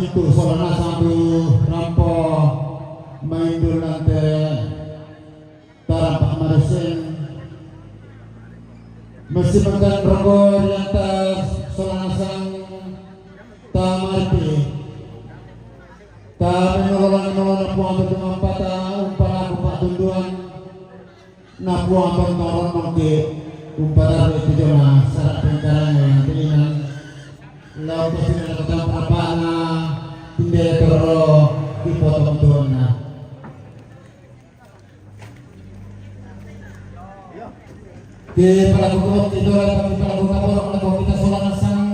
itu solana sambu rampo main nanti tarampak maresin mesti makan rokok di atas solana sang tamarpi kami nolong puang berdua pata umpala aku pak tunduan na puang bertoron mangke umpala itu jona syarat pengkaran yang telingan laut sini ada ketemu apa na tidak terlalu dipotong dona. Di pelaku itu kami pelaku kapal kita solana sang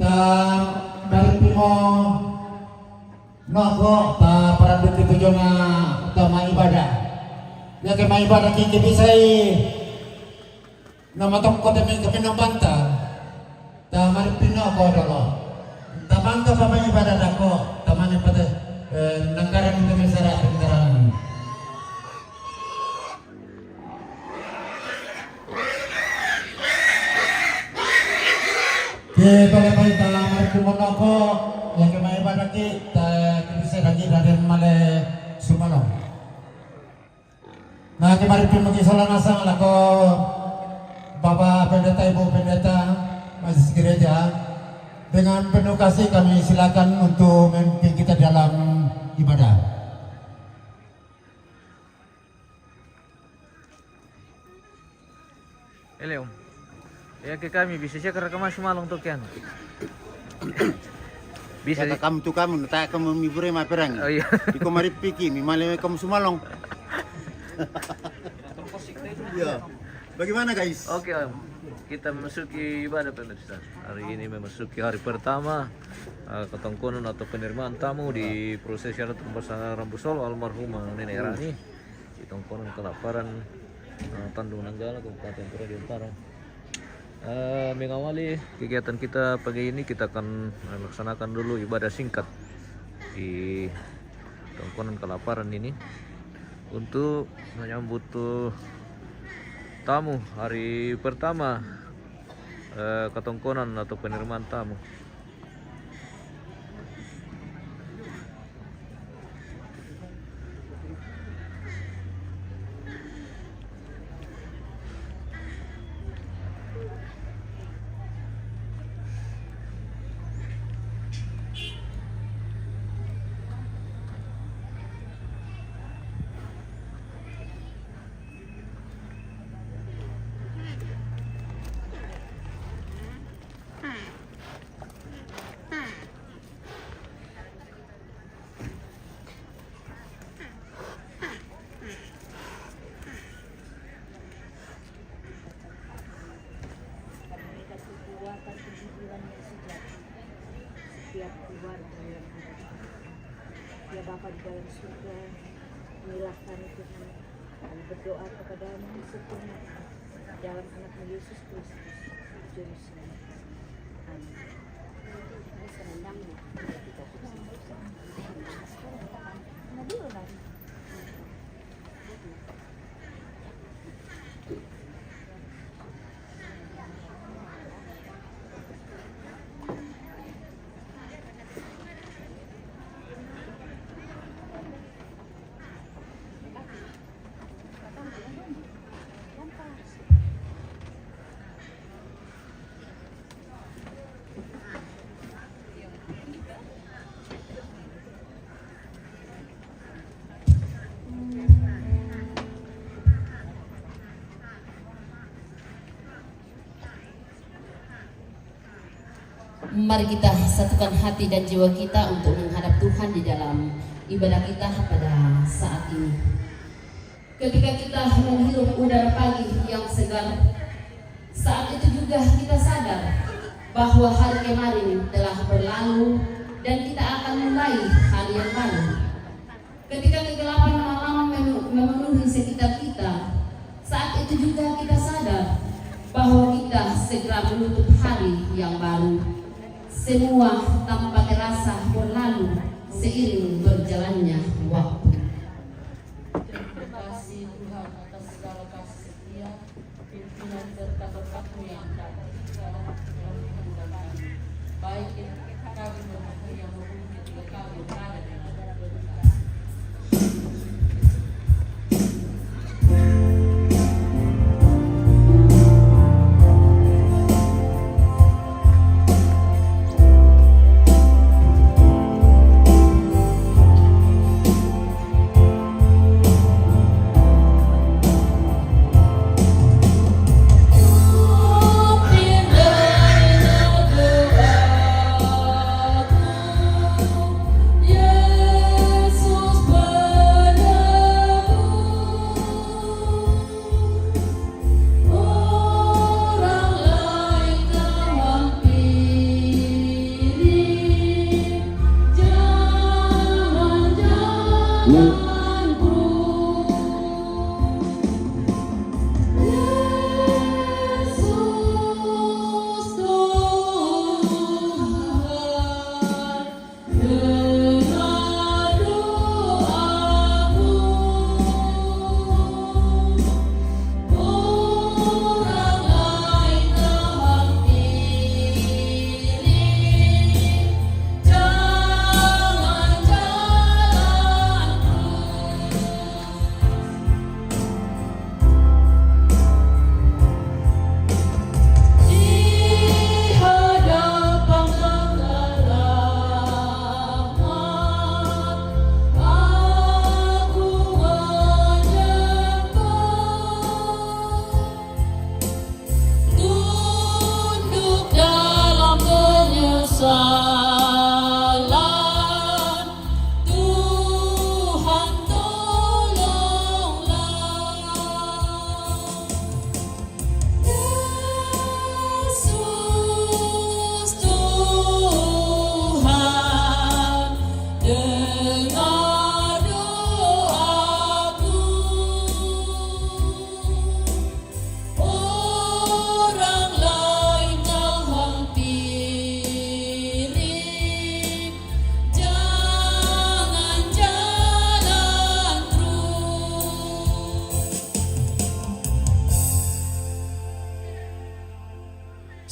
ta dari pimo nogo ta para itu jona utama ibadah. Ya kema ibadah kiki bisa nama tongkot kami nambanta. Tamar pino ko dolo. Tamang ka pa may ibadah dako. Taman pada nangkaran itu mesara pengkaran. Ke pala tamar pino ko yang ke may ibadah ki ta bisa lagi dari male sumalo. Nah kemarin pino ki solana sang lako Bapak Pendeta Ibu Pendeta Majelis Gereja, dengan penuh kasih kami silakan untuk memimpin kita dalam ibadah. Hello. Ya ke kami bisa siya karena sumalong to kian. Bisa Kata kamu tuh kamu, tak kamu mibure ma perang. Oh iya. Iko maripiki, mi male kamu sumalong. Iya. Bagaimana guys? Oke Om. Kita memasuki ibadah pemirsa. Hari ini memasuki hari pertama ketongkonan atau penerimaan tamu di proses syarat pembesaran Rambu Solo almarhumah Nenek Rani di tongkonan Kelaparan Tandung Nanggala Kabupaten Toraja Utara. Mengawali kegiatan kita pagi ini kita akan melaksanakan dulu ibadah singkat di tongkonan Kelaparan ini untuk menyambut tamu hari pertama ketongkonan atau penerimaan tamu. Setiap keluarga yang ada ya Bapa di dalam surga, milahkan Tuhan, kami berdoa kepadamu sepenuhnya dalam anak Yesus Kristus Juru Selamat. Amin. Ini senandangnya kita Mari kita satukan hati dan jiwa kita untuk menghadap Tuhan di dalam ibadah kita pada saat ini. Ketika kita menghirup udara pagi yang segar, saat itu juga kita sadar bahwa hari kemarin telah berlalu dan kita akan mulai hari yang baru. Ketika kegelapan malam memenuhi sekitar kita, saat itu juga kita sadar bahwa kita segera menutup hari yang baru. Semua tanpa terasa berlalu seiring berjalannya waktu. Terima kasih Tuhan atas segala kasih setia, pimpinan serta berkat-Mu yang dapat segala dalam kehidupan kami. Baik kami yang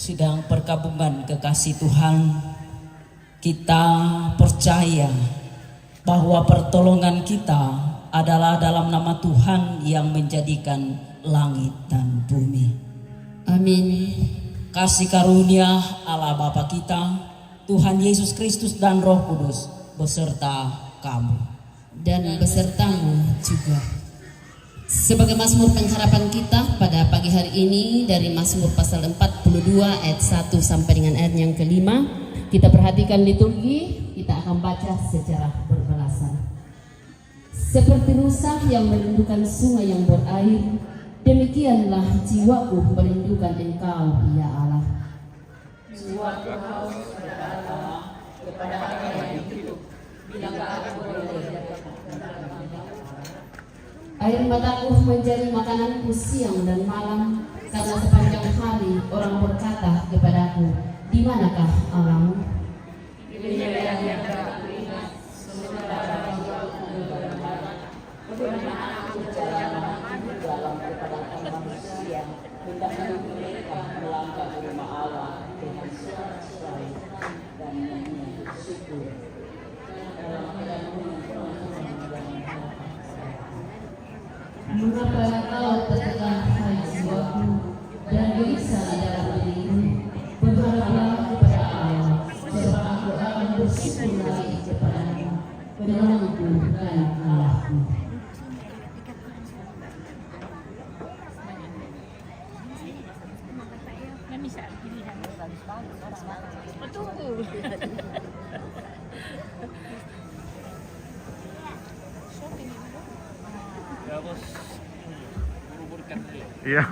Sidang perkabungan kekasih Tuhan, kita percaya bahwa pertolongan kita adalah dalam nama Tuhan yang menjadikan langit dan bumi. Amin. Kasih karunia Allah Bapa kita, Tuhan Yesus Kristus dan Roh Kudus beserta kamu Dan besertamu juga. Sebagai Mazmur pengharapan kita pada pagi hari ini dari Mazmur pasal 42 ayat 1 sampai dengan ayat yang kelima, kita perhatikan liturgi, kita akan baca secara berbalasan. Seperti rusa yang merindukan sungai yang berair, demikianlah jiwaku merindukan Engkau, ya Allah. Jiwaku haus kepada Allah, kepada Allah yang hidup. Bilakah aku boleh dapat Air mataku menjadi makananku siang dan malam, karena sepanjang hari orang berkata kepadaku, di manakah Allahmu? wilayah yang tak ingat, sementara jiwaku berbarat. Bagaimana aku berjalan di dalam kepadatan manusia, hendaknya mereka melangkah di rumah Allah dengan sorak-sorai dan nyanyian syukur. Mengapa kau tertekan, hai jiwaku, dan gelisah di dalam diriku? Berharaplah kepada Allah, sebab aku akan bersyukur lagi kepada-Nya, penolongku dan Allahku. Ya bos, buru-burukan dulu. Iya.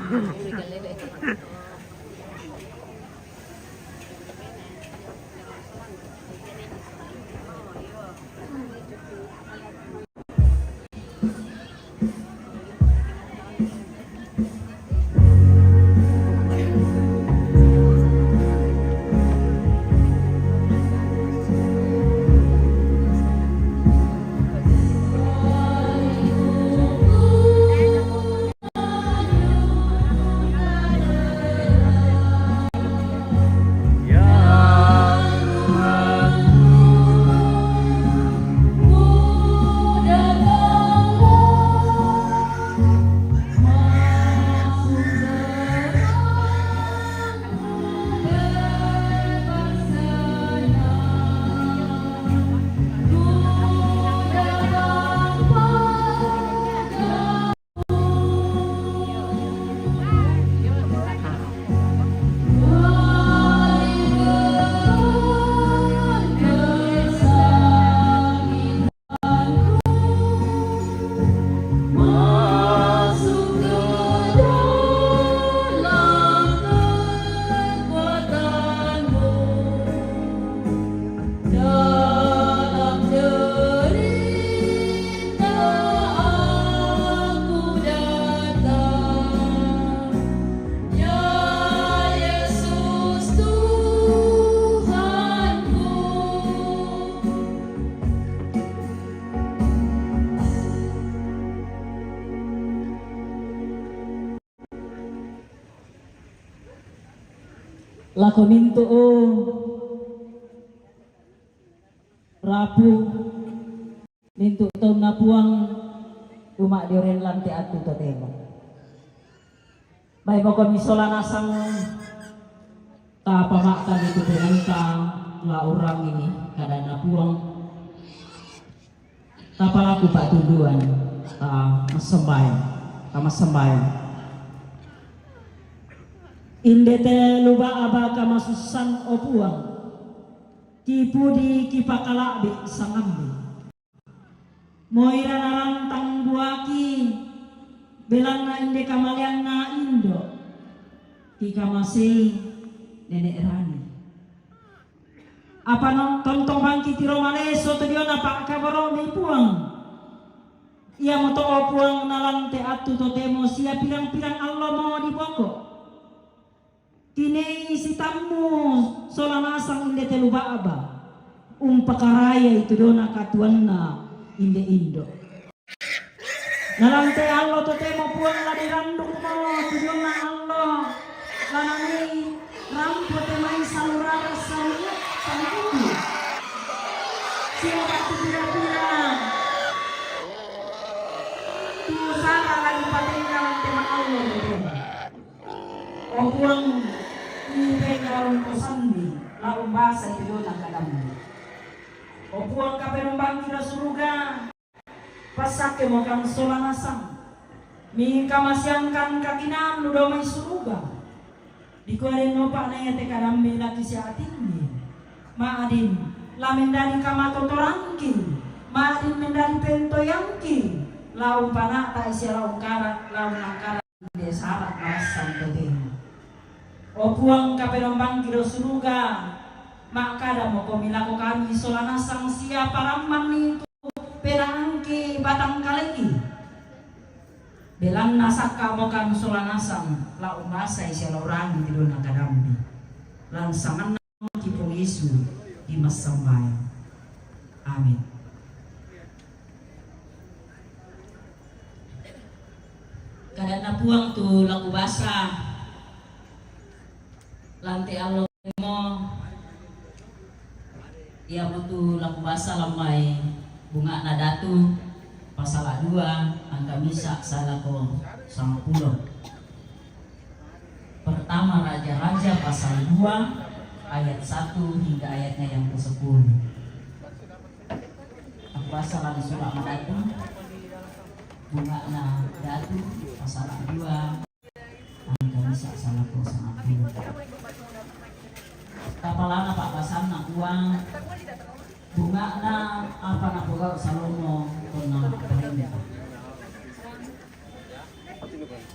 lako mintu rapu mintu ton napuang umak dioren lantai atu to tema baik pokok misola nasang ta pamakkan itu penentang la orang ini kada napuang ta palaku pak tunduan ta masembayang indete luba abaka masusan opuang tipu di kipakalakbi sangambi moira narantang buaki belang na inde kamalian na indo tika masih nenek rani apa non tontong bangki tiro maleso to dio na pak kabaro mi puang ia moto opuang nalante atu to temo sia pirang-pirang Allah mau dipokok kini si tamu solanasang inde telu baaba pakaraya itu dona katuanna inde indo nalante Allah to temo puang la dirandung mo tudona Allah lanani rampo temai salurara sania saniku siapa tu pira-pira tu sara lagi patengan tema Allah puang ibe karong kosandi laung basa itu dona kadamu puang kapenumbang kira suruga pasake mo kang solanasang mi kamasyangkan kakinam nudo may suruga di kuarin no pa na yate kadambe laki si atingi maadin lamin dari kamatotorangki maadin mendari pentoyangki laung panak ta isya laung karat laung langkarat de sarat masan toteng puang kapenumbang kira suruga maka mo komilako kami solanasang siapa ramang itu perangki batang kaleki belang nasaka mo kang solanasang la umasay siya laurang di doon nakadambi lansangan ng kipong Yesu di masambayan. Amin. Kada na puang tu lagu basa lantai Allah mo ia mutu lagu basa lamai bunga nadatu pasal 2 angka misa salako 10. Pertama Raja-Raja pasal 2 ayat 1 hingga ayatnya yang ke-10. Aku pasal lagi surah nadatu bunga nadatu pasal 2 angka misa salako 10. Kapalana Pak Basan nak uang bunga na apa na pugao Salomo na parinda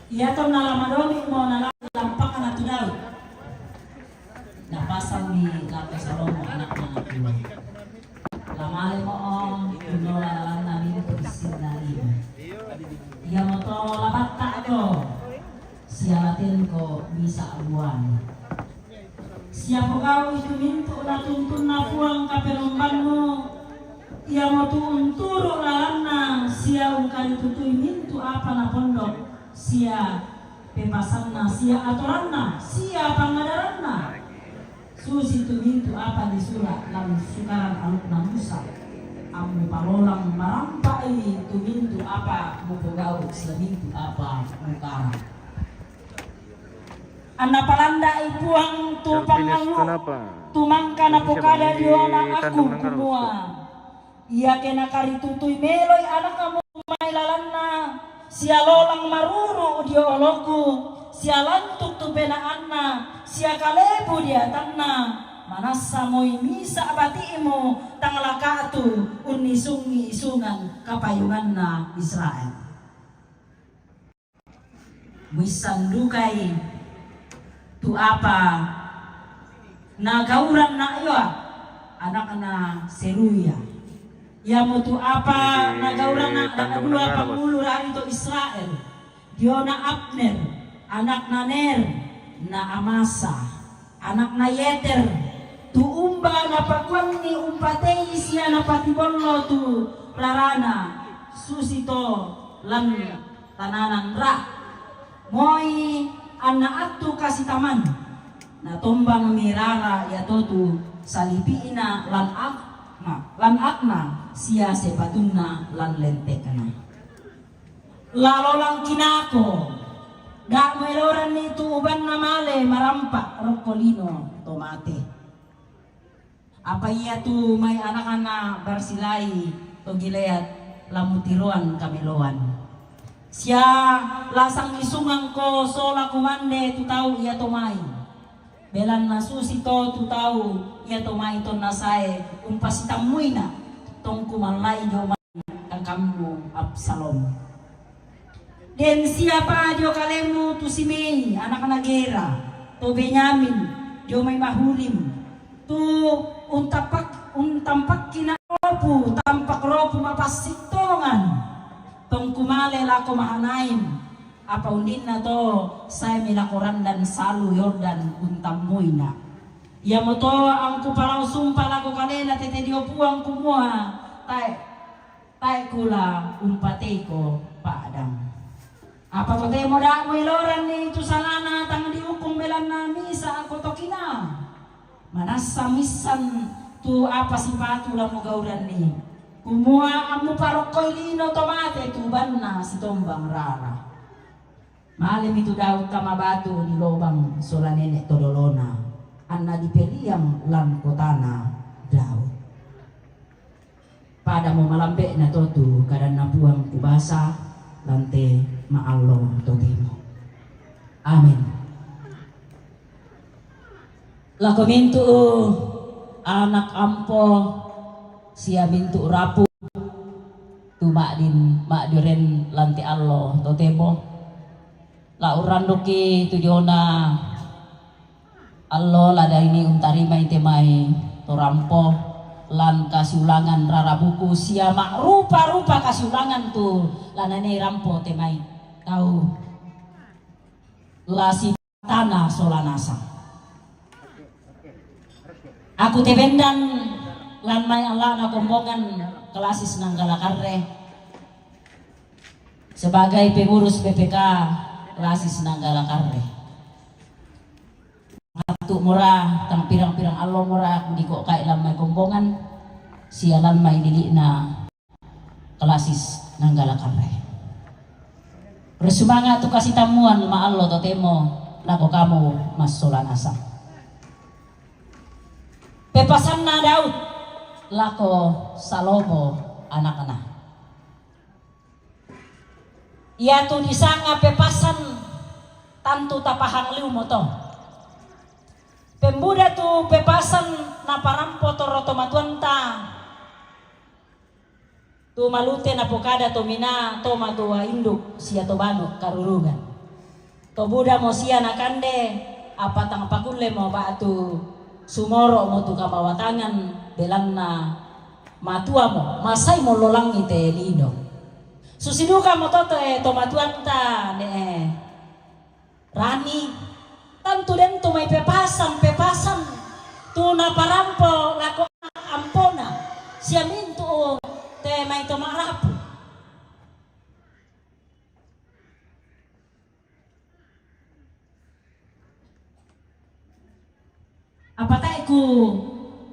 iya to na lamadomi mo na lampakan na tudaw na pasal ni Lapa Salomo anak na tuwa lamali mo tunola lang namin pagsin na iba iya mo to labatta to sialatin ko bisa abuan siapa kau itu mintu na tuntun na puang kaperumban mo ia mo tunturo lalana sia ungkari tutui mintu apa na pondok sia pepasan na sia aturan na sia pangadaran na susi tu mintu apa di surat lam sukaran aluk na Musa amu palolang marampai tu mintu apa mupogau sila mintu apa mukara Anak palanda ipuang tu pangalu tumangka na pokada diona aku kumua ia kena kari tutui meloy anak kamu may lalanna sia lolang maruru dio oloku sia lantuk tu penaanna sia kalebu dia tanna manasa moy misa batiimo tanglakatu unisungi isungan kapayunganna Israel wisandukai tu apa na gauran na iyo anak na Seruya ya mo tu apa na gauran na dua pangulo rari to Israel dio na Abner anak na Ner na Amasa anak na Yeter tu umba na pakuan ni umpatei siya na patibollo tu larana susito lan tananan ra moy anak atu kasih taman na tombang mirara ya totu salipina lan akna sia sepatunna lan lentekana. Lalolang kinako dak meloran itu uban namale marampak rokolino tomate. Apa iya tu may anak-anak barsilai to gileat lamutiruan kameloan. Sia lasang isungang ko sola kumande tu tau iya tomai. Belan na susi to tu tau iya tomai to nasae umpasitamuy na tong kumalay jo kang kambo Absalom. Den siapa jo kalemu tu Simei anak-anak Gera tu Benyamin jo may mahulim tu untampak kinaropu tampak ropu mapasitongan tong kumale lako mahanaim apa undin na to saya milakoran dan salu Yordan untamuy na ya mo to ang kuparaw sumpah lako kalela tete dio puang kumua tay kula umpate ko paadang. Apa to mo da mo iloran ni tu salana tang dihukum belan na misa ako to kina. Manasa misan tu apa sipatu la mo gauran ni. Kumua amu parokoy lino tomate tu banna si tombang rara. Malim itu Daud kamabatu di lobang sola nenek todolona. Anna di Peliam lan kotana Daud. Pada mo malambe na totu kadan napuang kubasa lante maallo totemo. Amin. Lako mintu anak ampo sia mintu rapu tu mak duren lanti allo totemo. La urandoki tu jona allo lada ini untarima itemai torampo lan kasiulangan rara buku sia mak rupa-rupa kasiulangan tu lanane rampo temai tahu lasi tanah solanasa aku tebendan lan mai Allah na kombongan kelasis nanggala karre sebagai pengurus PPK kelasis nanggala karre atu murah tang pirang-pirang Allah murah di kok kay lamay kombongan sialan may dili na kelasis nanggala karre. Bersemangat tu kasih tamuan ma Allah totemo nako kamu mas solanasa. Pepasan na Daud lako Salomo anak-anak. Ia tu disanga pepasan tantu tapahang liu moto. Pembuda tu pepasan na parampo toroto matuanta tu malute na pokada to mina to matua induk sia to banuk karurungan to buda mo sia nakande apa tang pakulle mo batu sumoro mo tu kamawatangan belan na matua mo masay mo lolang ite lino susiduka mo toto to matuanta ne rani tantu den tu may pepasan tu na parampo lako ampona sia mintu te may to marapu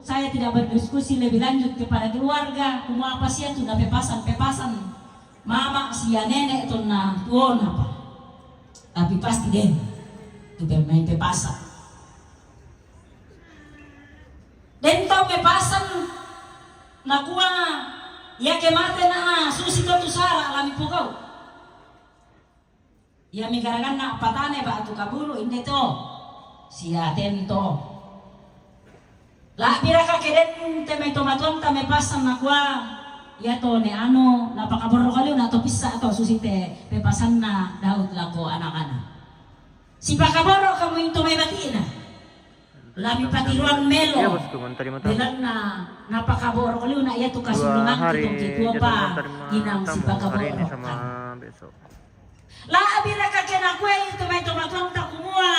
saya tidak berdiskusi lebih lanjut kepada keluarga kumua apa sia tu na pepasan mama sia nenek tu na tuon apa tapi pasti den tu main pepasan den tau pepasan na kuwa ya kemate na susi to tu sara lami pukau ya migaragan na patane ba tu kabulu inde to sia tento la biraka keden te may tomaton ta may pasan na kuwa ya to ne ano napakaboro kaliw na to pisa to susi te pepasan na Daud lako anak-anak si pakaboro kamu into may batina lami patiruan melo bilang na napakaboro kaliw na iya to kasulungan kitong kitua pa ginang si pakaboro la biraka kenakwe into may tomaton ta kumua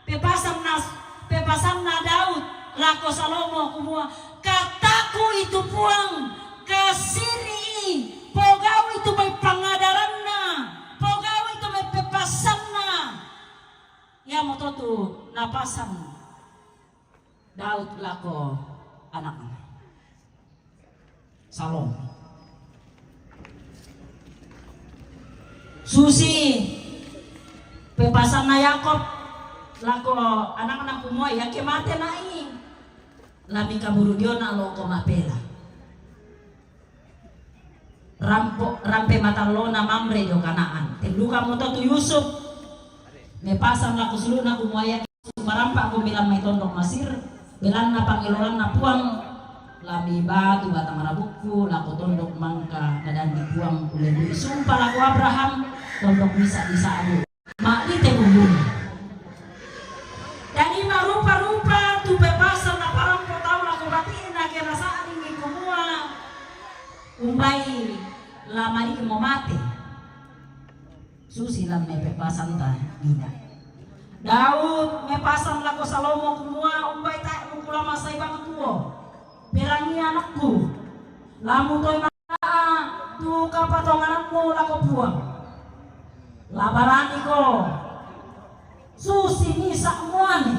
pepasan na Daud lako Salomo kumua kataku itu puang kasiri pogau itu may pangadaran na pogau itu may pepasan na ya mo to napasan Daud lako anak Salom. Susi pepasan na Yakob lako anak-anak kumua ya kemate na ini lami kaburu dio na loko mapela rampe matalo na Mamre jo Kanaan tenduka mo to Yusuf mepasan lako sulu na kumua ya marampa ko bilang may tondok Masir bilang na pangilolan na puang labi batu batang marabukku lako tondok mangka dan dibuang oleh sumpah lako Abraham tondok bisa disadu mak di tebubun jadi marupa-rupa tu bebasan na parang ko tau lako batiin na kerasaan ini kumua umbai lama di mau mati susi lam me bebasan ta gina Daud me pasang lako Salomo kumua umbai tak mukula masai bang tuo perangi anakku lamu toy mana tu kapatong anakmu lako buang labarani ko susi ni sakmuani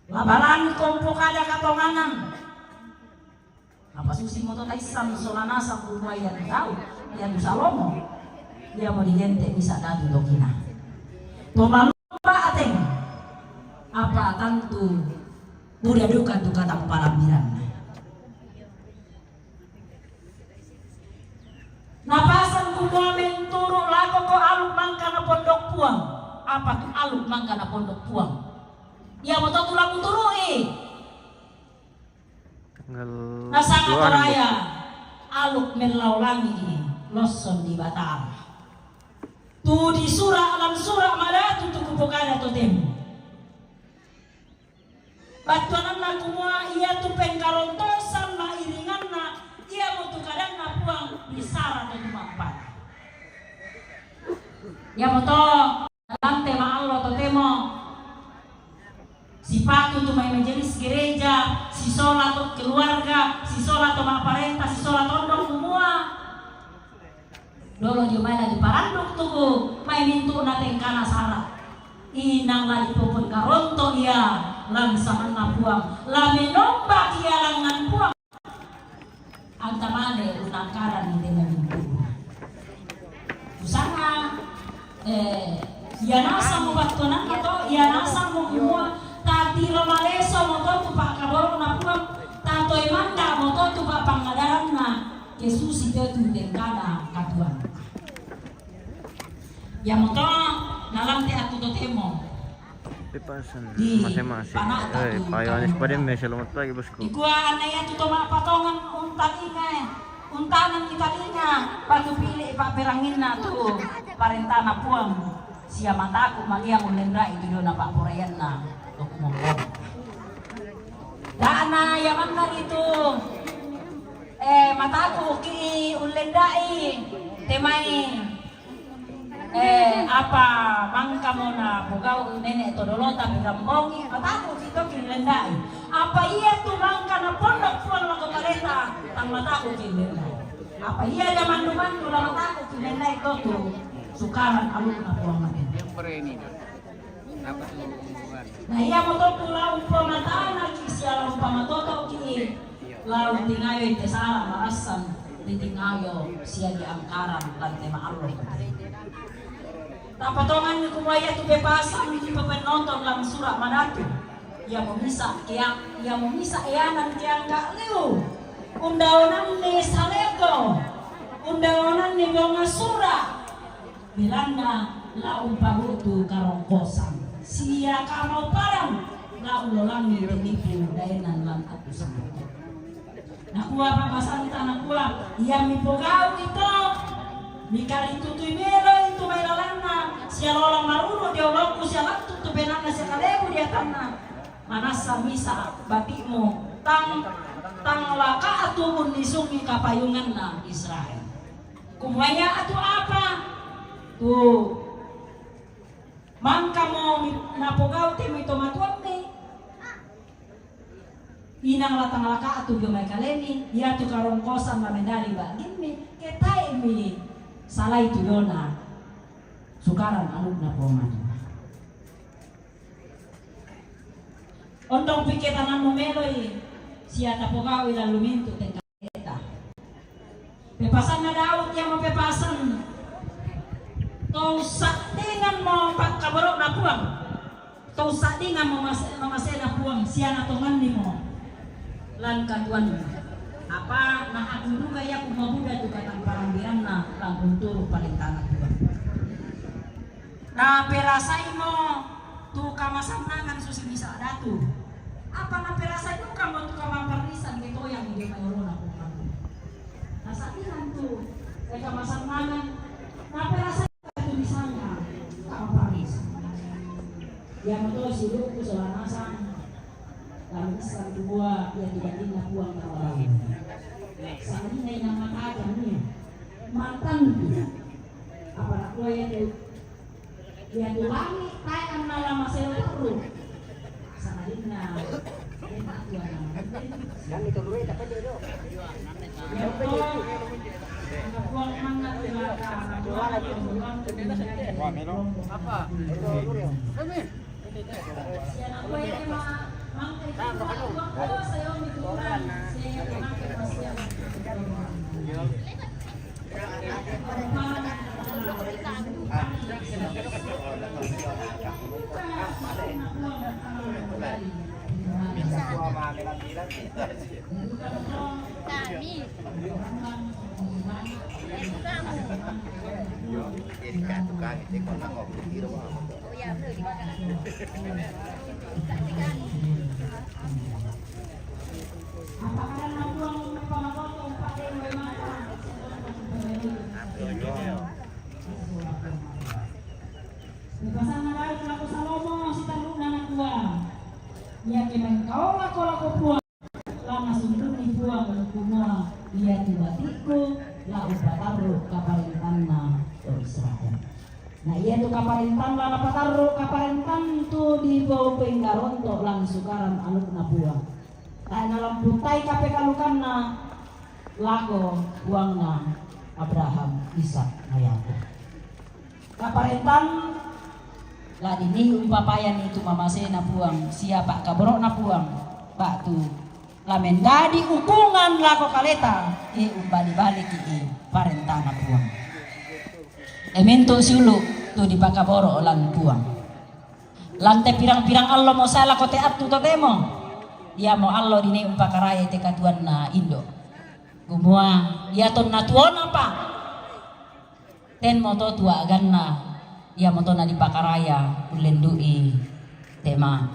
labarani kompo kada katonganan apa susi moto taisam solanasa kumua yang Daud yang Salomo dia mau digente bisa dadu dokina Pemalumpa ateng apa tantu mudah duka tu kata palambiran napasan kumua menturu lako ko aluk mangka na pondok puang apa tu aluk mangka na pondok puang ya moto tulang turui nasaka toraya aluk melaulangi ini loson di Batam tu di surah alam surah mana tu kubukana tu temu batuanan na kumua ia tu pengkarontosan na iringan na ia mutu kadang na puang di sara tu mampat ya moto dalam tema Allah tu temo si patu tu main majelis gereja si sholat tu keluarga si sholat tu maparenta si sholat tondok semua dolo jumala di paranduk tugu may mintu na tengkana sara inang lagi popon karonto iya langsaman na puang laminomba iya langan puang ang tamane unangkaran hindi na mintu usanga iya nasa mo batunan ito iya nasa mo kumua tati romaleso mo to tupa kaboro na puang tatoy manda mo to tupa pangadaran na Jesus itu tengkana katuan yang moto nalang te atu to temo Pipasan di masing-masing. Payanis pa din may salamat lagi bosku. ikuan na yan tuto mapatongan untanan kita linga pagpili ipaperangin na tu parentana puang siya mataku malia ulendra itu do na paporayan na dokumong dana yaman na itu mataku ki ulendai temai apa mangka mo na bugaw nene todolota bigampongi mataku sito kilendai apa iya tu mangka na pondok puang lang kapareta tang mataku kilendai apa iya da mandu-mandu lang mataku kilendai to tu sukaran aluk na puang natin nah iya mo to laung pamataan ki siya laung pamatoto ki laung tingayo ite sara marasan titingayo siya di angkaran lante maalok tapatongan ni kumaya tu bebasan ni penonton lang surah manatu ya memisa iyanan tiang gak liu undaonan ni salego undaonan ni bonga surah bilanda laung pabutu karongkosan sia kamau parang laung lolangi tinipu dainan lan atu sama nakua papasanta nakua iya mipogau ito mikari tutui melo itu melalana siya lolang maruro dia olongku siya waktu tu benana siya kalebu dia tanah manasa misa bapimu tang laka atumun nisungi kapayungan na Israel kumaya atu apa tu mangka mo napogau te may tomatuan ni inang latang laka atu gamay kaleni iya tu karongkosan mamendari bagin mi ketay mi salah itu dona sukaran aluk na poman Ondong piketanan mo meloy, siya tapogao ilang luminto teng kaleta. Pepasan na Daud yang mapepasan. Tong saktingan mo pagkabaro na puang. Tong saktingan mo mamasena puang, siya na tongan ni mo. Lan katuan apa na aku juga ya kumabuda tu katang parangbiran na lang unturo palintana puang. Na perasay mo tu kamasanangan susimisa datu. Apa na perasay mo kamo tu kamaparisan gitu yang hindi mayroon ako kamo. Nasaktihan tu kay kamasanangan na perasay tu misalnya kamaparisan. Yang itu siluk tu solanasan. Kami sekarang dua yang dibanding na puang na orang. Sa kanina yung nakakaalam niya. Mantan niya. Apa na ko yan langit tayo ang nalamasel laro. Sa kanina yung natuwa naman. Yan ito luwi, dapat dito. Yan po. Napuang mga tulaka. Napuang apa? Yan ako yung mga apakah nabuang pangapotong pakai mata? Bebasan na lahat laku Salomo si taluna na kuang. Ia kemeng kau lako puang. Lama sundun ni puang kumua. Ia tiba-tiku la upataru kaparintan na Israel. Nah iya tu kaparintan la upataru kaparintan tu di bawah penggaronto lang sukaran aluk na puang. Ay nalamputai kape kalukan na lako buang na Abraham, Ishak, na Yakub. Kaparentan lah dini umpapayan itu mamase na puang siapa kabro na puang pak tu lamen dadi ukungan lako kaleta umbali balik parenta na puang. Emento sulu tu di pakaboro lan puang. Lante pirang-pirang Allah mo salah kote atu totemo. Ia mo Allah dini umpakaraya te katuan na Indo. Gumua ia ton natuon apa? Ten moto tua ganna ia moto na dipakaraya ulendui tema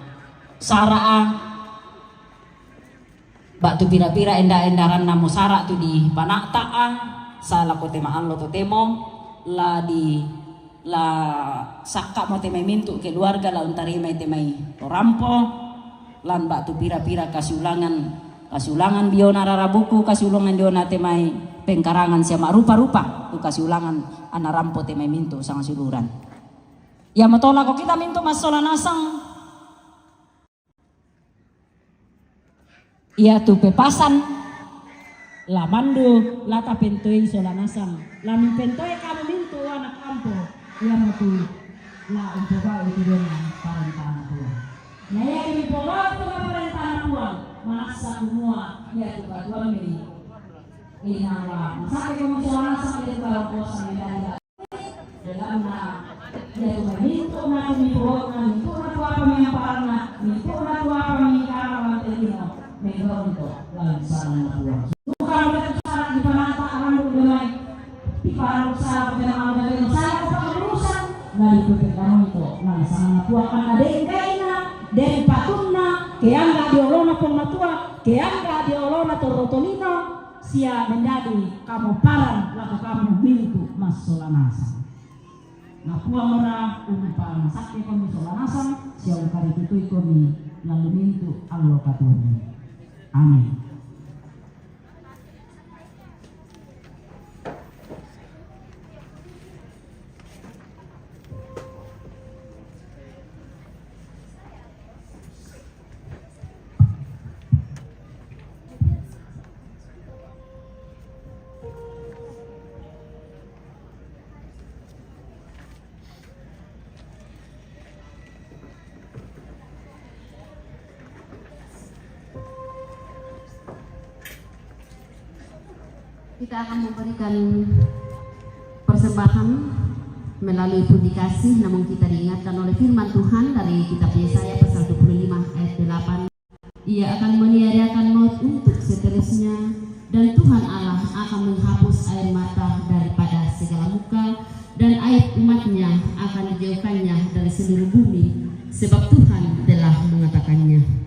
saraa batu pira-pira enda-endaran namo sara tu di panaktaa salah ko tema Allah to temo la di la sakka mo temai mintu keluarga la untarima temai torampo lan batu pira-pira kasiulangan biona rarabuku kasiulangan diona temai pengkarangan siama rupa-rupa tu kasiulangan anarampo temai mintu sang suluran ya matola ko kita mintu masola nasang ia tu pepasan la mandu lata pentoi sola nasang la min pentoi kamu mintu anak kampo ia matu la umpoba itu dona parentana tua. Nah ya kami bawa tu pemerintahan puang maksa semua ya tu kadua mili ini nama masa kamu soalan sampai kalau bosan dan dalam ya tu mintu na miboga mintu na tu apa mengaparna mintu na tu apa mengikarawan telino megonto lan sana puang bukan berbicara di panata akan berdamai di parang sa penama dari saya kepengurusan dari PPKM itu lan sana puang kan ada kaina dari patunna ke anga diolona pematua ke anga diolona torotolino sia menjadi kamu parang laku kamu milikku mas solanasa na puang ora umpa sakti kami solanasa sia ukari tutui kami lalu mintu allo katuni amin. kita akan memberikan persembahan melalui pundi kasih, namun kita diingatkan oleh firman Tuhan dari kitab Yesaya pasal 25 ayat 8. Ia akan meniadakan maut untuk seterusnya, dan Tuhan Allah akan menghapus air mata daripada segala muka, dan aib umatnya akan dijauhkannya dari seluruh bumi, sebab Tuhan telah mengatakannya.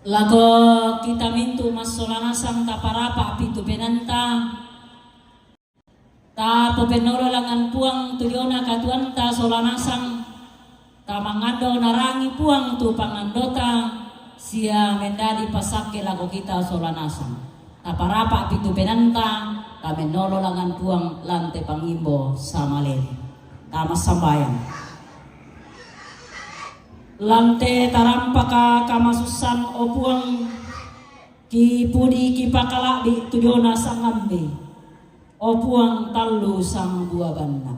Lago kita mintu masolanasang taparapa pitu penanta ta popenolo langan puang tuliona katuanta solanasang ta mangado narangi puang tu pangandota sia mendadi pasake lago kita solanasang taparapa pitu penanta ta menolo langan puang lante pangimbo samalele ta masambayang lante tarampaka kamasusan opuang ki pudi ki pakala di tujuana sangambe opuang talu sang dua banda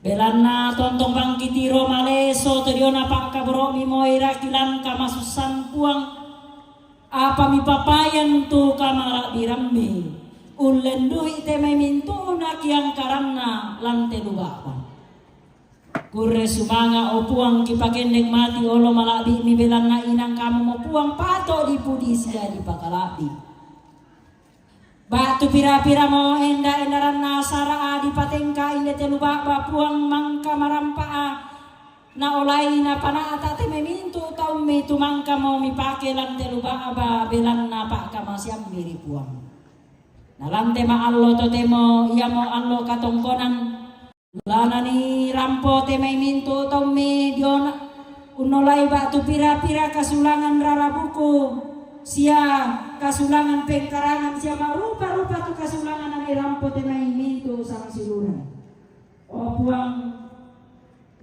belana tontong bangkitiro maleso tujuana pakabro mimoira kilan kamasusan puang apa mi papayan tu kamala birammi ulendu ite memintuna kiang karana lante lubapan Kure sumanga opuang kipakendeng mati olo malabi mi belan na inang kamu mo puang pato di pudi sia di pakalabi. Batu pira-pira mo enda-endaran nasara di patengka inde telu baba puang mangka marampa na olay na panata te memintu tau mi tumangka mo mi pake lan telu baba belan na pa kamasyam miri puang. Nalante ma allo to temo iya mo allo katongkonan lana ni rampo te may minto tau me diona unolay batu pira-pira kasulangan rarabuko sia kasulangan pengkarangan sia marupa-rupa tu kasulangan ni rampo te may minto sang siluran o puang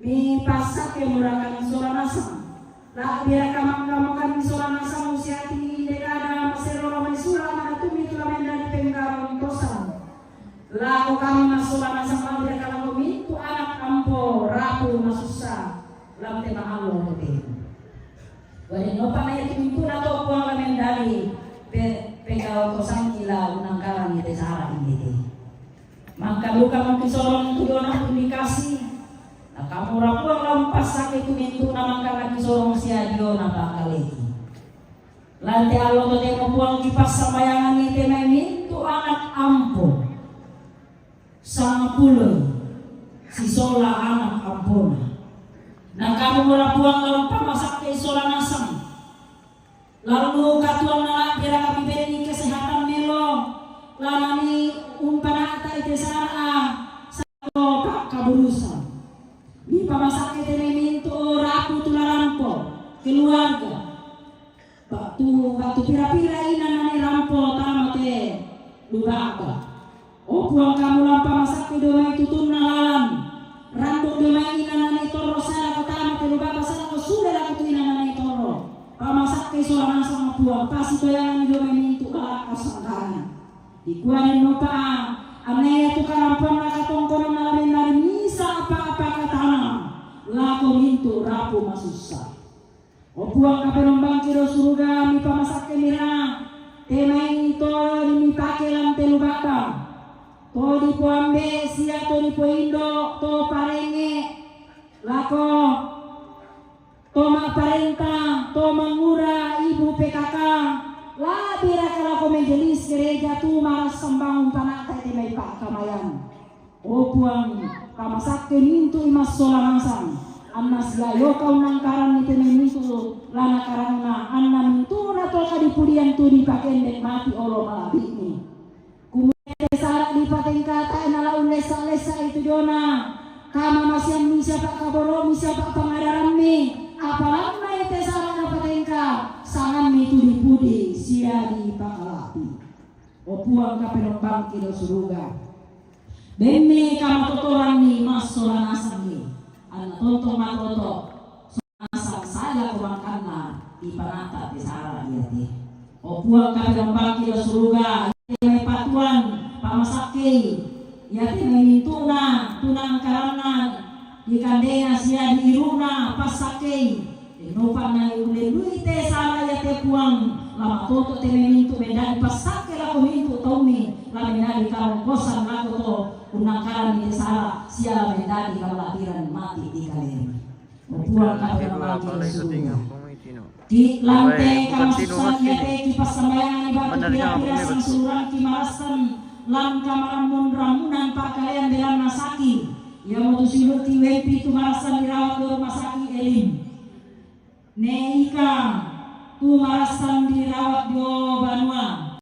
mi pasak ke murakan soranasang la biar kamang-kamang soranasang usia tinggi dekada masero ramai sulang tu mi tulamen dari pengkaran tosan laku kami masulah nasa mabira kalau mintu anak ampo rapu masusa lam tema Allah te. Wali no panay mintu na to puang lamen dari pegaw ko sang ila unang karan ite sara ini. Maka luka mangkisolong tu dona publikasi. Na kamu rapu ang lampas sa itu mintu na mangka kisolong siya dio na pakaleki. Lante Allah to te mo puang kipas samayangan ite may mintu anak ampo. Sang pulo si sola anak ampona na kamu mula puang lalu pamasak ke sola nasang lalu katuang na pira kami beri kesehatan melo lamani umpanata ite sara sa pak kaburusan di pamasak ke minto rapu tularampo keluarga batu pira-pira ina nani rampo tamate luraka o puang kamu lampa masak ke domai tutun nalan randuk domai inanana itoro sana kotama ke lubaba sana ko sudah aku tu inanana itoro pamasak ke sorangan sama puang pasi toyangan domai mintu kalak kasangkana dikuanin no pa amneya tu karampon na katongkonon na lamin dari misa apa-apa katana lako mintu rapu masusa o puang kaperombang kiro suruga mi pamasak ke mira temai ito mi pake lam telubaba to di Puambe sia to di Poindo to Parenge lako to Parenta to Mangura ibu PKK labira kalako majelis gereja tu maras sembang tanah tete may pakamayan o puang kamasak kenintu imas solangasang annas layo kau nangkaran ite menintu lana karana anna mintu na to kadipudian tu dipakendek mati olo malabi ni sarak di patengkata nalaun lesa-lesa itu jona kama masih misa pak kaboro misa pak pengadaran mi apalama itu sarak di patengka sangan mi itu dipudi sia di pakalapi opuang kapelombang kilo suruga bemme kama totoran ni masola nasang ni anak tonton matoto nasang saya kubangkana di panata di sarak dia ti opuang kapelombang kilo suruga patuan pamasake ya tini tunang karana di kandena sia di iruna pasake enopa na uleluite sala ya te puang lama toto te memintu benda pasake la komintu tomi la menadi karang kosan la to unang karan ni sala sia benda di kalatiran mati di kalen puang karana di lantai kamasusan ya te kipas sembayangan ibadah pira-pira sang suruhan kimarasan lam kamaramun ramunan pakaian belan masaki yang mau siluti wepi tu marasan dirawat ke rumah sakit elim neika tumarasan dirawat di Banua.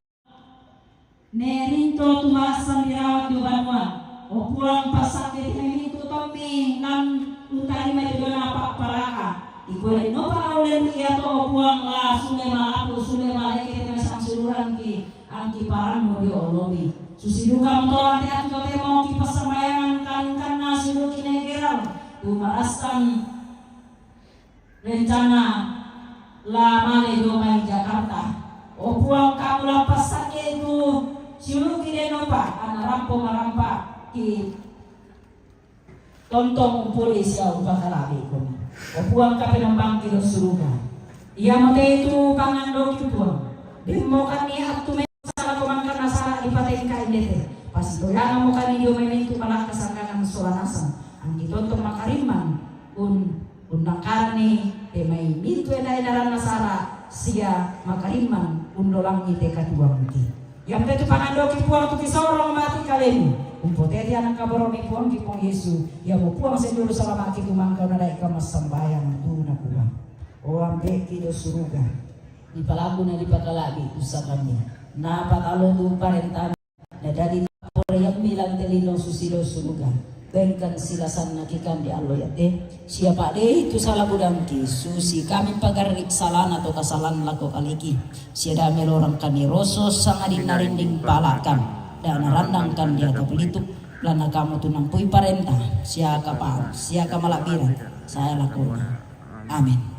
Nerinto tumarasan dirawat di Banua. O pulang pasakit itu tommi nan utari mai dona pak paraka. Ikoi no paulen ia to pulang la sulema aku sulema leke sang suluran ki angki paran mo di olomi. Susiduka mo ante aku temo ki pasamayangan kan nasi lu kinegeral. Tumarasan rencana la male do mai Jakarta. O puang kamu lapas sakit itu silu kide nopa ana rampo marampa ki tontong polis ya ubakalabi ko. O puang ka pinambang kilo suruga. Iya mate itu kangan do ki puang. Dimo kani aktu me sala komangkan nasara ipaten ka indete. Pas doyana mo kani dio me itu malah kasangkangan solanasan. Ang tontong makariman undang karni temai mitu edaran nasara sia makariman undolang ite kadua mti yang tetu pangandoki puang tu kisorong mati kalemu umpoteti anak kabaroni puang ki puang Yesu ya mo puang sendulu selama ki tumangkau nadai ka masambayang tu na puang o ambe ki do suruga di palabu na di pakalabi usakami na patalo tu parentana na dari pore yang bilang telino susilo suruga bengkan silasan nakikan di Allah ya teh siapa deh itu salah budangki susi kami pagarik salan atau kesalahan laku kaliki siada melorang kani rosos sangadin narinding palakan dan randangkan dia ke pelituk lana kamu tunang pui parenta siaka pau siaka malabiran saya lakukan amin.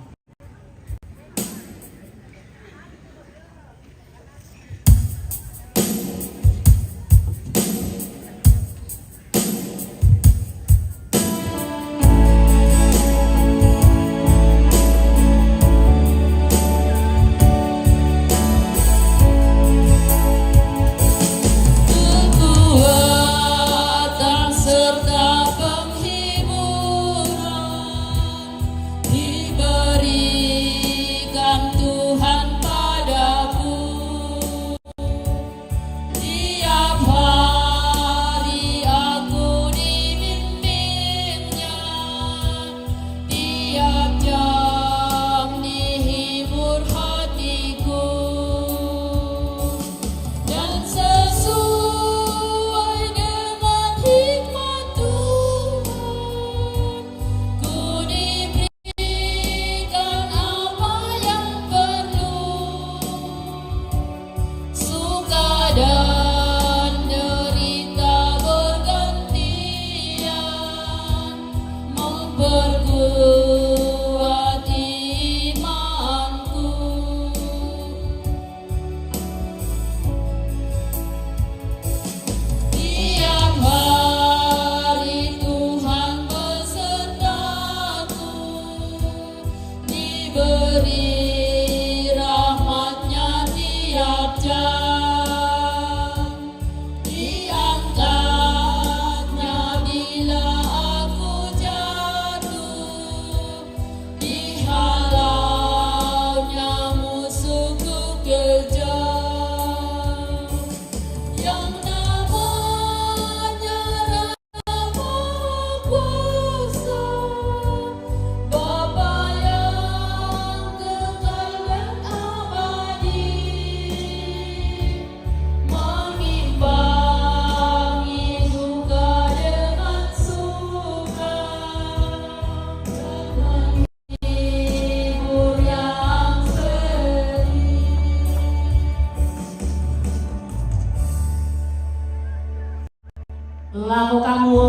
Lago kamu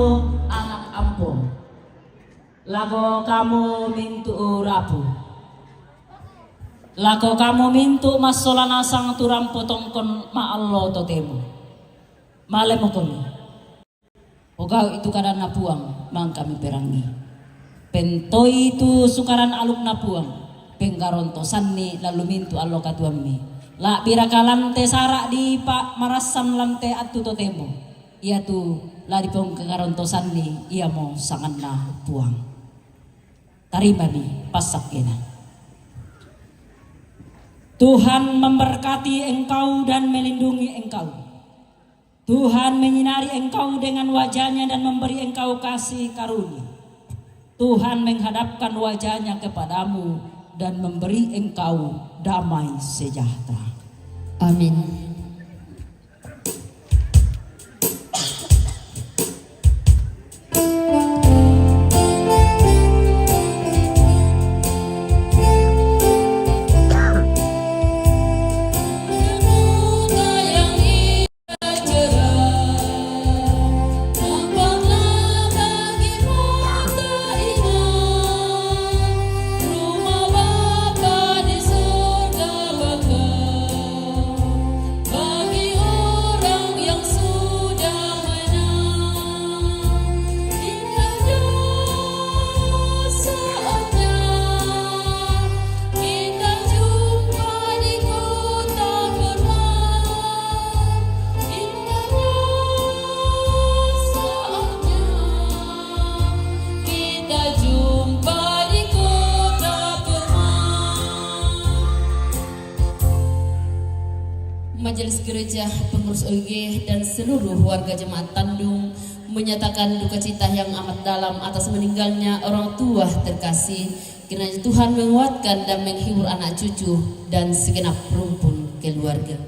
anak ampun, lago kamu mintu rapu, lago kamu mintu masolana sang turam potongkon ma Allah totemu, malem kono. Ogau itu kadan napuang, mang kami perangi. Pento itu sukaran aluk napuang, penggaronto sanni lalu mintu Allah katuami. La birakalante sarak di pak marasam lante atu totemu. Ia tu lari pong kekarontosan ni ia mo sangat na puang. Tarima ni pasak kena. Tuhan memberkati engkau dan melindungi engkau. Tuhan menyinari engkau dengan wajahnya dan memberi engkau kasih karunia. Tuhan menghadapkan wajahnya kepadamu dan memberi engkau damai sejahtera. Amin. Majelis Gereja, pengurus OIG dan seluruh warga Jemaat Tandung menyatakan duka cita yang amat dalam atas meninggalnya orang tua terkasih. Kiranya Tuhan menguatkan dan menghibur anak cucu dan segenap rumpun keluarga.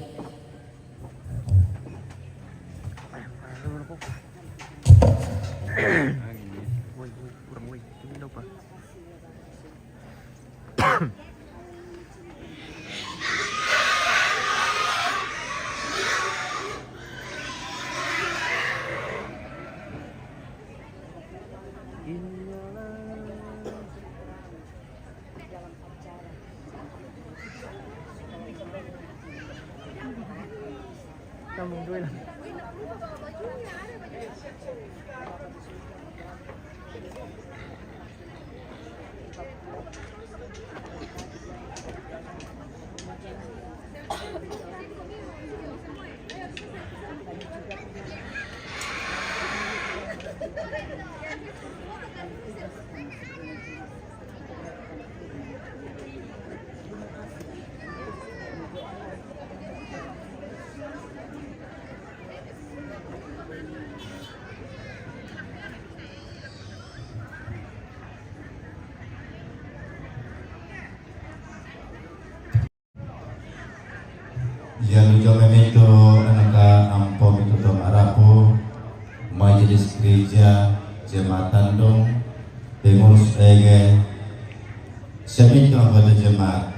Yang juga itu anak ampom itu dong arapo Majelis Gereja Jemaat Tandung pengurus EG siapa itu anggota jemaat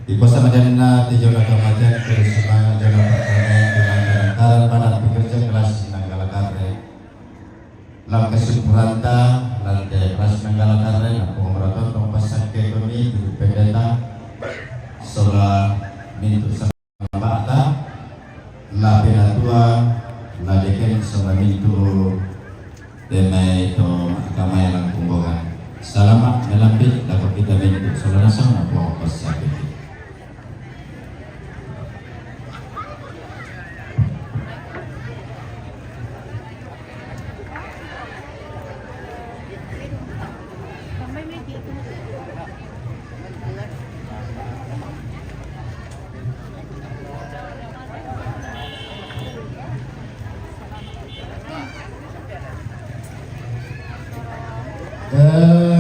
di kosa madana di jalan kamajan bersama jalan pertama dengan karan padat pekerja kelas Nanggala Kare langkah Puranta lantai kelas Nanggala Kare penguraton pemasak ekonomi di pendeta soal mintu sama la penatua la deken sama mintu demai to agama yang kumbogan salamat melampit dapat kita mintu saudara sama po pasakit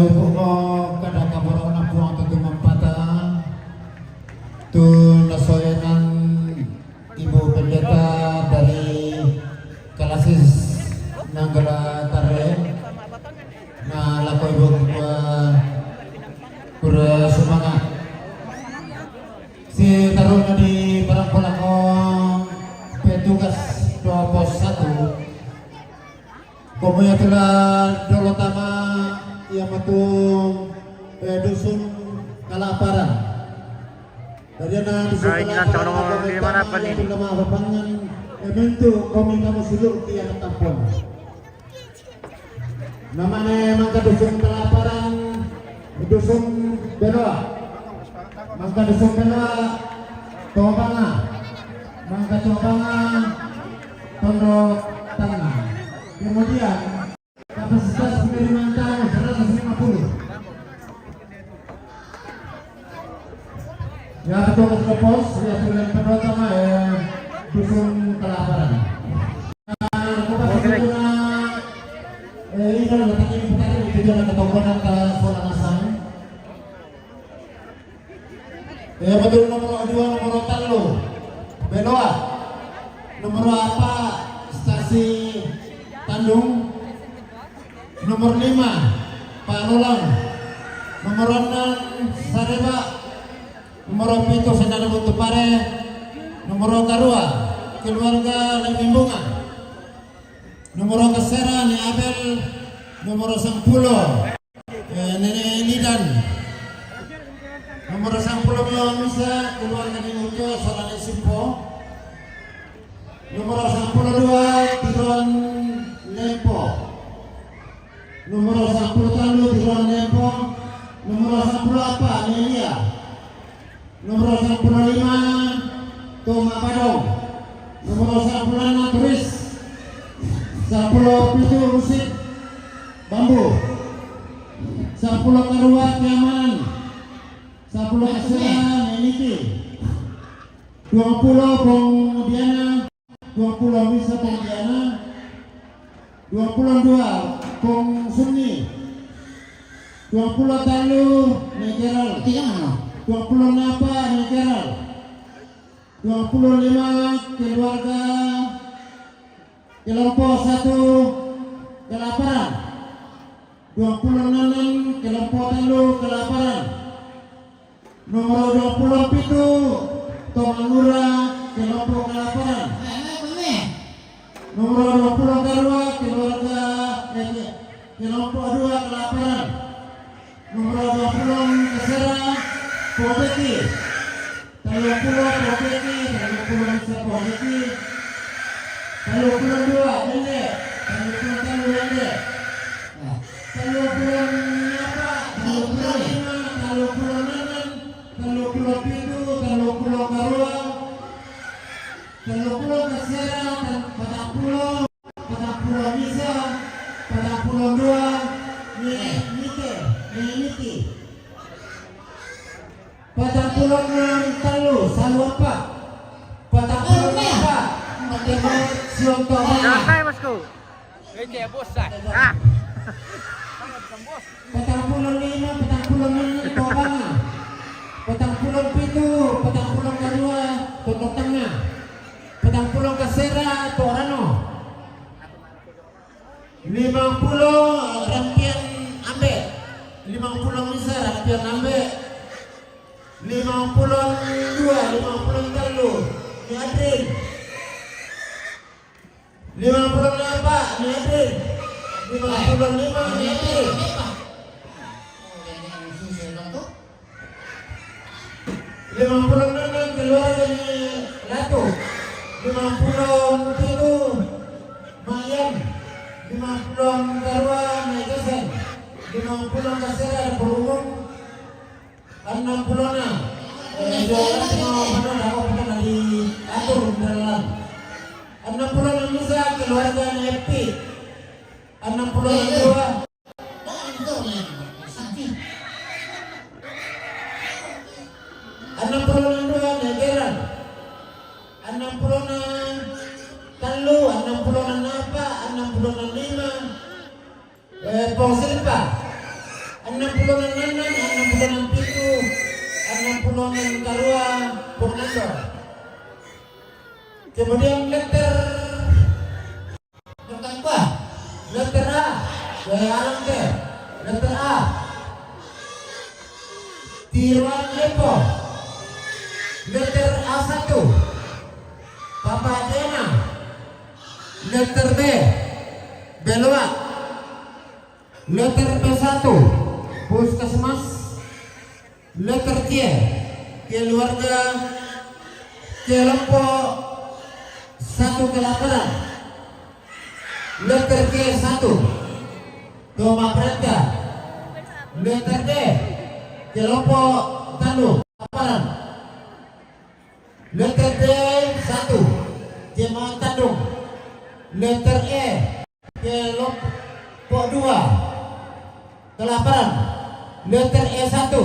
Hukum kada kabarang na puang tutumampatan tu nasoyanan Ibu Pendeta dari Kalasis Nanggala Kare na lakoy ibu pura semangat si taruh na di barang polakong petugas 21 Komunya telah dolo tama yang matung dusun Kalaparan. Dari na dusun Kalaparan di mana apa nih? Nama bapangan ementu kami kamu suluk tiang tampon. Namanya mangka dusun Kalaparan, dusun Benoa, mangka dusun Benoa, Tobanga, mangka Tobanga, Pondok Tengah. Kemudian kapasitas penerimaan tamu 150. Ya betul ke pos ya bulan pertama dusun Kalaparan. Ini kalau letaknya di putar itu jalan ketongkonan ke Solanasang. betul nomor 2 nomor talo Beloa. Nomor apa stasi Tandung. Nomor 5 Pak Rolang. Nomor 6 Sareba. Nomor 7 Sendana Butupare. Nomor Karua keluarga Lebimbunga. Nomor Kesera Ni Abel. Nomor 10 Nenek Lidan. Nomor 10 Misa keluarga di Ujo Solane Simpo. Nomor 12 Tiruan Lempo. Nomor 10 Talu Tiruan Lempo. Nomor 10 apa Nelia. Nomor 15 Toma Padong. Nomor 10 Turis. 10 Pitu Musik Bambu. 10 Karua Keamanan. 10 Asera Neniki. 20 Pongdiana. 20 Misa Pongdiana. 22 Pong Sunni. 20 Talu Negeral. 20 Napa Negeral. 25 keluarga kelompok 1 Kelaparan. 26 kelompok Talu Kelaparan. Nomor 27 Tomanura kelompok Kelaparan. Nomor 20 Karua keluarga kelompok 2 Kelaparan. Nomor 20 Kesera Pobeki. 30 Pobeki, 30 Misa Pobeki. 32 Ende. 30 Talu Ende. 30 apa? 35, 36, 37, 30 Karua. 30 Kesera, 40 Misa, 42 Niki. 46 Talu apa? 44 Tempat Sionto. Jangan bosku. Bosan. 45 Tobanga. 47 Karua Tondok Tengah. 40 Kesera Torano. 50 Rampian Ambe. 50 Misa Rampian Ambe. 50 Talu Niadrin. 50 apa? Niadrin. 55 Niadrin. 56 keluarga ni Latu. 57 Mayam. 50 Karua Naikasan. 50 Kasera Perumum. 66 Jangan tengok mana aku pernah diatur dalam 66 Misa keluarga Nepi. 62 Negeran. 66 Talu. 66 Napa. 65 Pongsilpa. 66 Pitu. 66 Karua Purnando. Kemudian letter apa? Letter A. Letter A. Tiruan Lepo. Letter A1 Papa Dena. Letter B Beloa. Letter B1 Puskesmas. Letter C keluarga kelompok 1 Kelaparan. Letter G1 Doma Pranta. Letter D kelompok Talu Kelaparan. Letter D1 Jemaah Tandung. Letter E kelompok 2 Kelaparan. Letter E1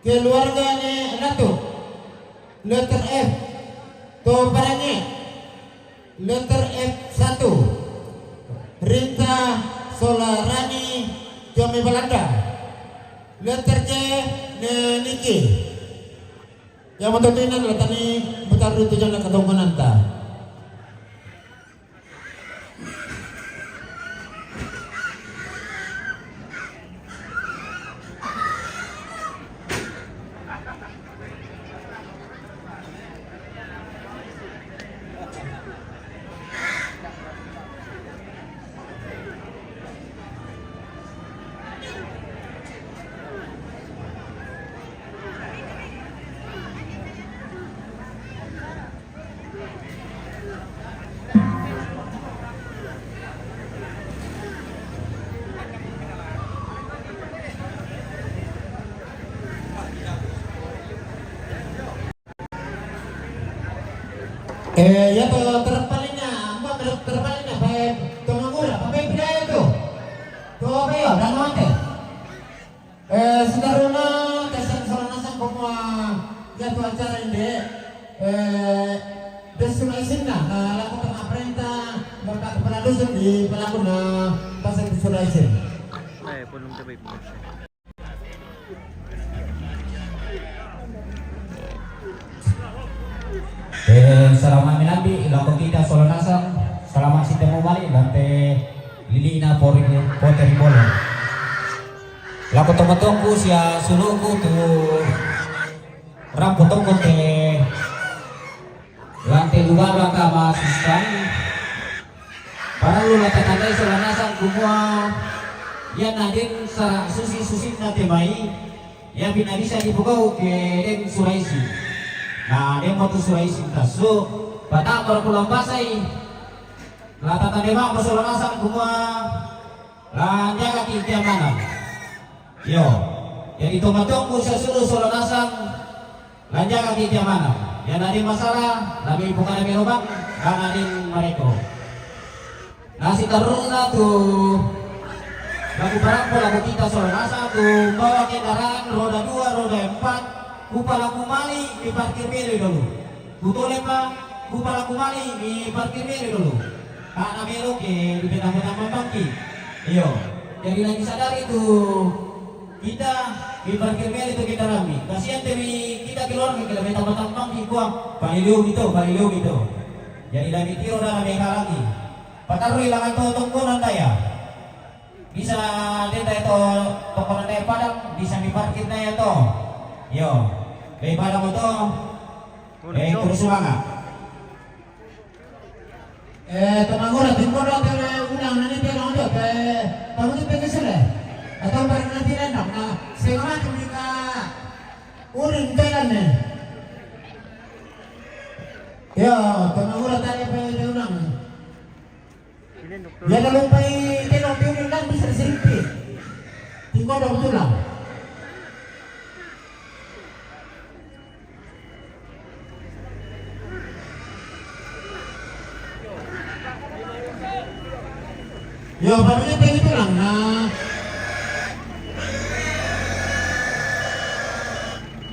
keluarga Latu. Letter F Toparane. Letter F1 Rinta Solarani Jomi Belanda. Letter J Niki. Yang matutunan adalah tani putar dulu tujuan na katungkunan ta. Ya to terpalingnya, mbak terpalingnya, baik tumangura, baik bidaya tu, tu apa ya, dan mate. Sekarang kesan soranasang kumua, ya tu acara ini, desulaisin na laku tengah perintah, mereka kepala dusun di pelaku na pasal desulaisin. Belum terbaik. Selamat minambi ilako kita solanasang selamat si temu balik lante lilina pori poteri bola lako tomatongku sia suluku tu rampotongku te lante lugara kama sistan para lu lata tandai solanasang kumua ya nadin sarang susi nate mai ya binabisa dibukau ke den suraisi. Nah, dia mau tuh Sulawesi tasu, batak berpulang pasai, lata tadi mak masalah masak semua, lanjut kaki tiap mana, yo, jadi tomatong bisa suruh soal nasang, lanjut kaki tiap mana, yang ada masalah, tapi bukan ada lubang, karena ada mereka, nasi terus lah tuh, lagu perang lagu kita soal nasang tuh, bawa kendaraan roda 2, roda 4. Kupala kumali di parkir mili dulu. Kutole pa kupala kumali di parkir mili dulu. Karena belok di petang-petang membangki. Iyo. Jadi lagi sadar itu kita di parkir mili itu kita rame. Kasihan dari kita keluar kita petang-petang membangki kuang. Baliu gitu. Jadi lagi tiro dalam mereka lagi. Pataru hilangan to tongkonan daya. Bisa denda itu tongkonan daya padang bisa di parkir daya to. Yo. Daripada motor, terus semangat. Temangura timur atau ulang nanti dia nonton kamu tu pergi sini atau barang nanti rendah. Nah, sekarang mereka urin jalan ni. Ya, Temangura tadi pergi ulang. Dia dah lupa dia nanti ulang bisa sedikit. Tinggal dah betul lah. Ya, barunya begitu lang na.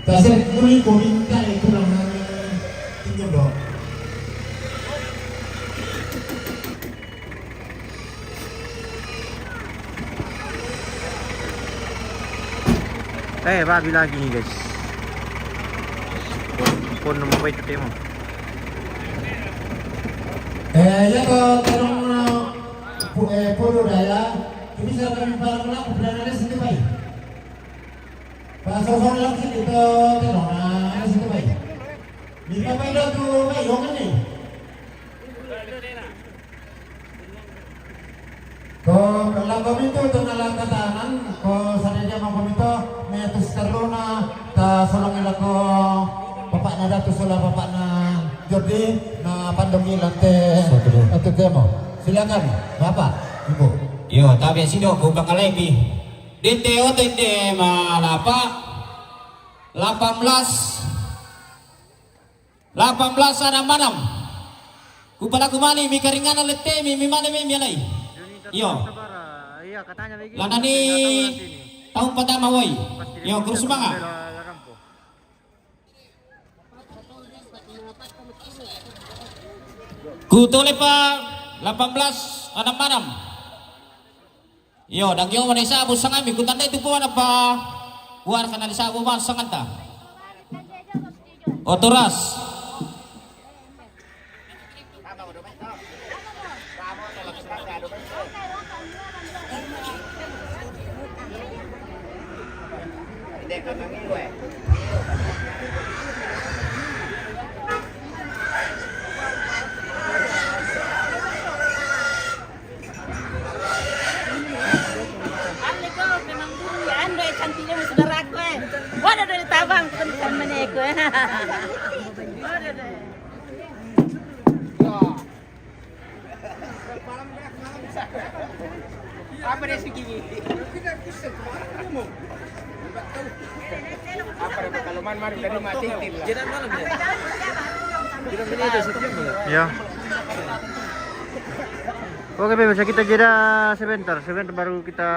Kasi kuning ka itu lang na tinggal dong. Babi lagi nih guys. Pun nomor itu tema. Ya ko terong polo daya, ini saya kami para pelaku berada di situ baik. Pasal lang situ terong ada situ baik. Di apa itu tuh baik longan nih. Kalau kami itu nalang katanan, ko sadaya mau kami itu metus terlona, ta solong ilako bapak nada tu sola bapak na Jordi na pandomi lante atau demo. Silakan, Bapak, Ibu. Yo, tapi sino ko bakalebi. Dite o tende malapa 18 ada manam. Kupala kumali mi karingan lete mi mana mi alai. Yo. Iya, katanya lagi. Lanani tahun pertama woi. Yo, terus semangat. Kutole pa 18 ada manam. Yo, dagyo manisa busang ami kutanda itu po apa? War kana sa uman sanganta. Otoras. Waduh dari tabang teman aku. Waduh deh. Apa deh segini? Apa deh kalau mari dari mati tim lah. Jangan malam ya. Jangan ini aja setiap malam. Ya. Oke, pemirsa, kita jeda sebentar baru kita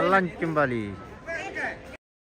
lanjut kembali.